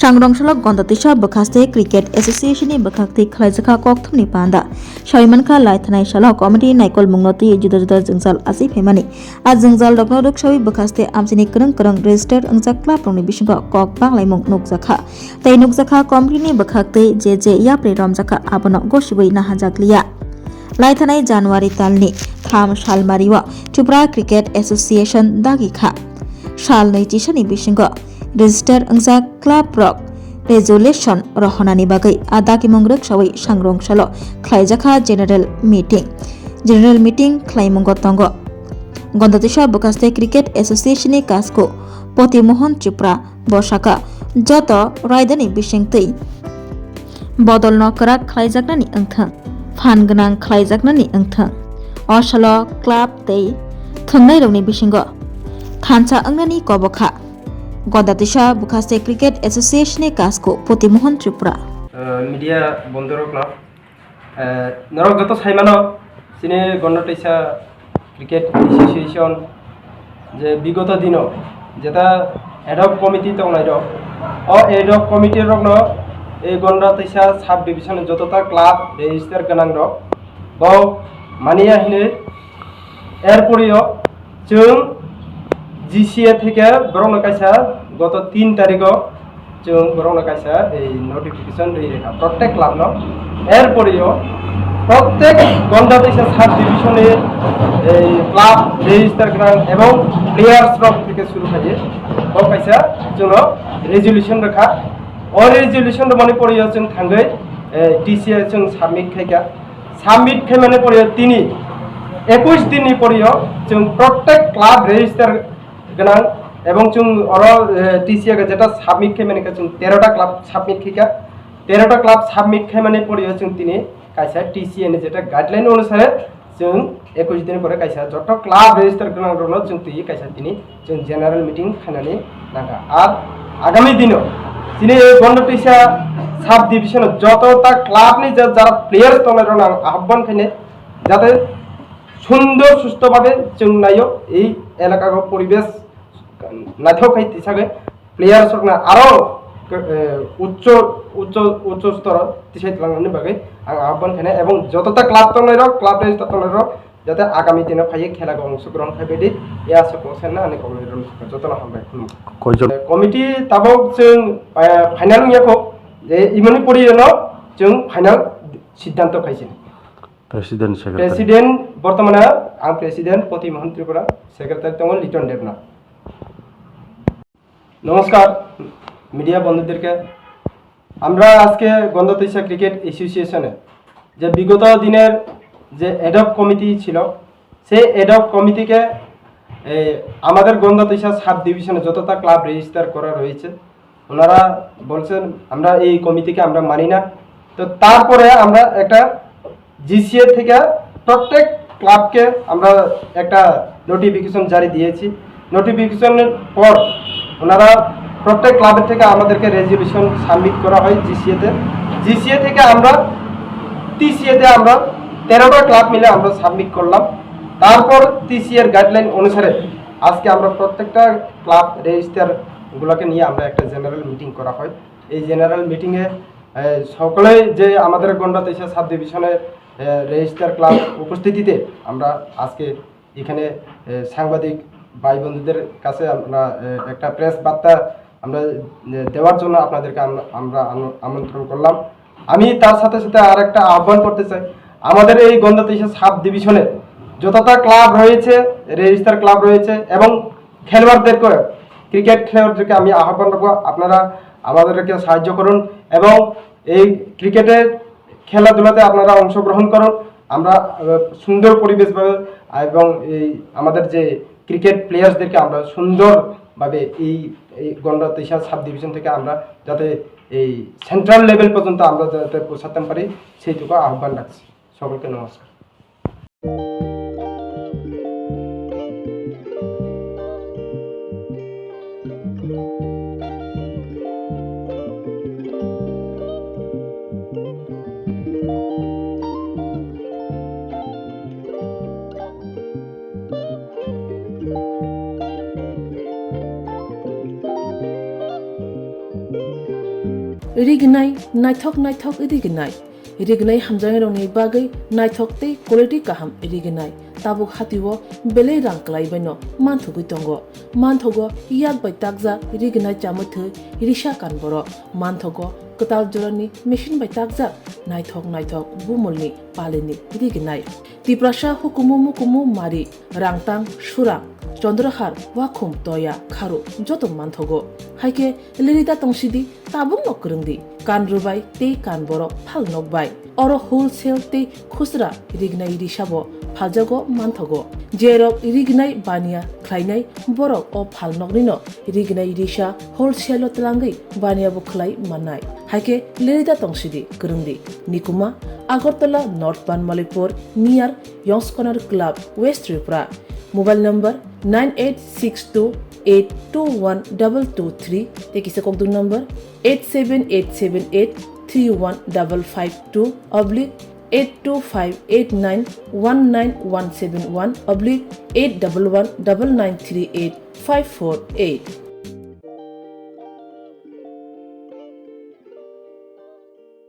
सांग्रंसलक गंदतिसा बखास्ते cricket एसोसिएशननि बखाक्ति खलाइजखा कक्थमनि पान्दा साइमानखा लाइथनाय सालाव committee नायकल मुंगनति जुदा जुदा जोंजाल आसि फेमानि आ जोंजाल दगनो रुकसावि बखास्ते आमसिनि करं करं रेजिस्टार अंजा क्लाब रंनि बिसिंग कक बांलायमुं नुकजाखा तै नुकजाखा कमिटिनि बखाक्ति जे याप्रे रमजाखा आबनो गसिबै नाहाजाकलिया लाइथनाय जानुवारि तालनि 3 सालमारिवा त्रिपुरा क्रिकेट एसोसिएशन दागिखा साल नैजिसनि बिसिंग रेजिस्टार अंजा क्लाब रक रेजुलेशन रहनानि बागै आदाकि मंग्रक सावै सांग्रंसालो खलाइजाखा जेनेरेल मिटिं खलाइमुंग तंग गंदतिसा बकास्ते क्रिकेट एसोसिएशननि कासको पतिमोहन त्रिपुरा बसाका जत रायदानि बिसिंतै बदल नकराक खलाइजाकनानि अंथों फान गोनां खलाइजाकनानि अंथों असालो क्लाब तै थंनाय रंनि बिसिंग खानसा अंगनानि कबखा गंदतिसा बुखास्ते क्रिकेट एसोसिएशननि कासको पतिमोहन त्रिपुरा मीडिया बंधुर क्लब नरक गत साइमानो सिने गंदतिसा क्रिकेट एसोसिएशन जे विगत दिनो जेता एडहक कमिटी तंगनाय रो अ एडहक कमिटी रकनो ए गंदतिसा साब डिविजन जतता क्लाब रेजिस्टार गोनां रो बो मानिया हिने एरपरियो जों जीसीए থেকে বরং কাইসা গত 3 তারিখও जों বরং কাইসা এই নোটিফিকেশন দিয়ে রেখা প্রত্যেক ক্লাব ন এরপরেও প্রত্যেক গন্ডাতিসা সাব ডিভিশনে এই ক্লাব রেজিস্টার করা এবং প্লেয়ার্স রক থেকে শুরু হয়ে ও কাইসা जों রেজুলেশন রাখা ও রেজুলেশন মানে পড়িও जों थांगै টিসিএ जों সাবমিট খাইমানে পড়িও তিনি 21 দিননি পড়িও जों প্রত্যেক ক্লাব রেজিস্টার गनां एवं जों अर टीसीए का जेटा सबमिट खायमाने का जों 13टा क्लाब सबमिट खिका 13टा क्लाब सबमिट खायमाने पड़ियो जों तिनी कायसा टीसीए ने जेटा गाइडलाइन अनुसार जों 21 दिन परे कायसा जत क्लाब रेजिस्टार गनां रनो जों ति कायसा तिनी जों जेनारेल मीटिंग खानानै नागा आर आगामी दिनो तिनी गंडतिसा सब डिविजन जतटा क्लाब नि যারা प्लेयार्स तले रनो आह्वान खाने जाते सुंदर सुस्थभावे जों नायो এই এলাকার পরিবেশ नाथक हिसाबै प्लेयार्स आरो उच्च उच्च उच्च स्तर तिसाइलांनायनि बागै आं आह्वान खाने एवं जतटा क्लाब तंनाय क्लाब रेजिस्टार तंनाय जाते आगामी दिनाव फाइए खेलाखौ अंशग्रहण खायबायदि ए आसाखौ सानना आंनि कमिटिनि जतन हामबाय कमिटि ताबक जों फाइनाल नियाखौ जे इमनि परियन जों फाइनाल सिद्धांत खायसिन प्रेसिडेंट बर्तमाने आं प्रेसिडेंट पतिमोहन त्रिपुरा सेक्रेटारि दङ लिटन देबनाथ नमस्कार मीडिया बंधुदेरके আমরা আজকে গন্ডতিসা ক্রিকেট অ্যাসোসিয়েশনে যে বিগত দিনের যে এডহক কমিটি ছিল সেই এডহক কমিটিকে আমাদের গন্ডতিসা সাব ডিভিশনে যতটা ক্লাব রেজিস্টার করা রয়েছে ওনারা বলছেন আমরা এই কমিটিকে আমরা মানি না তো তারপরে আমরা একটা জিসিএ থেকে প্রত্যেক ক্লাবকে আমরা একটা নোটিফিকেশন জারি দিয়েছি নোটিফিকেশনের পর ওনারা প্রত্যেক ক্লাবের থেকে আমাদেরকে রেজুলেশন সাবমিট করা হয় জিসিএ থেকে আমরা টিসিএতে আমরা 13টা ক্লাব মিলে আমরা সাবমিট করলাম তারপর টিসিএর গাইডলাইন অনুসারে আজকে আমরা প্রত্যেকটা ক্লাব রেজিস্টারগুলোকে নিয়ে আমরা একটা জেনারেল মিটিং করা হয় এই জেনারেল মিটিংয়ে সকলে যে আমাদের গন্ডতিসা সাব ডিভিশনের রেজিস্টার ক্লাব উপস্থিতিতে আমরা আজকে এখানে সাংবাদিক ভাই বন্ধুদের কাছে আমরা একটা প্রেস বার্তা আমরা দেওয়ার জন্য আপনাদেরকে আমরা আমন্ত্রণ করলাম আমি তার সাথে সাথে আরেকটা আহ্বান করতে চাই আমাদের এই গন্ডতিসা সাব ডিভিশনে যতটা ক্লাব রয়েছে রেজিস্টার ক্লাব রয়েছে এবং খেলোয়াড়দেরকে ক্রিকেট খেলোয়াড়দেরকে আমি আহ্বান করব আপনারা আমাদেরকে সাহায্য করুন এবং এই ক্রিকেটের খেলাধুলাতে আপনারা অংশগ্রহণ করুন আমরা সুন্দর পরিবেশভাবে এবং এই আমাদের যে ক্রিকেট প্লেয়ার্সদেরকে আমরা সুন্দরভাবে এই গন্ডতিসা সাব ডিভিশন থেকে আমরা যাতে এই সেন্ট্রাল লেভেল পর্যন্ত আমরা যাতে পৌঁছাতে পারি সেইটুকু আহ্বান রাখছি সকলকে নমস্কার रिगनाय नायथक रिगनाय रिगनाय हामजानाय रंनि बागै नायथक तै क्वालिटी काहाम रिगनाय ताबुक हातिwo बेले रां क्लाइबायनो मानथुगै दंगो मानथगो याक बाय ताकजा रिगनाय चामथो रिशा कानबरो मानथगो कताल जरनि मेशिन बाय ताकजा नायथक बुमलनि पालिनि रिगनाय तिप्रासा हुकुमु मारि रांतां सुरा चंद्रहार वाखुम तोया खारु जतो मानथगो हाइके लिरिता तंसिदि ताबुक नकरंदि कान रुबाय ते कान बरो फाल नकबाय अरो होलसेल ते खुसरा रिगनाय रिशाबो फालजागो मानथगो जेरक रिगनाय बानिया ख्लाइनाय बरक अ फाल नकनिनो रिगनाय रिशा होलसेल तलांगै बानिया बो ख्लाइ मानाय हाइके लिरिता तंसिदि करंदि निकुमा Agartala north Banamalipur near young's corner club west Tripura mobile number 9862821223 ते किसे कोक दूर नंबर 878783155/82589191171/811993854 8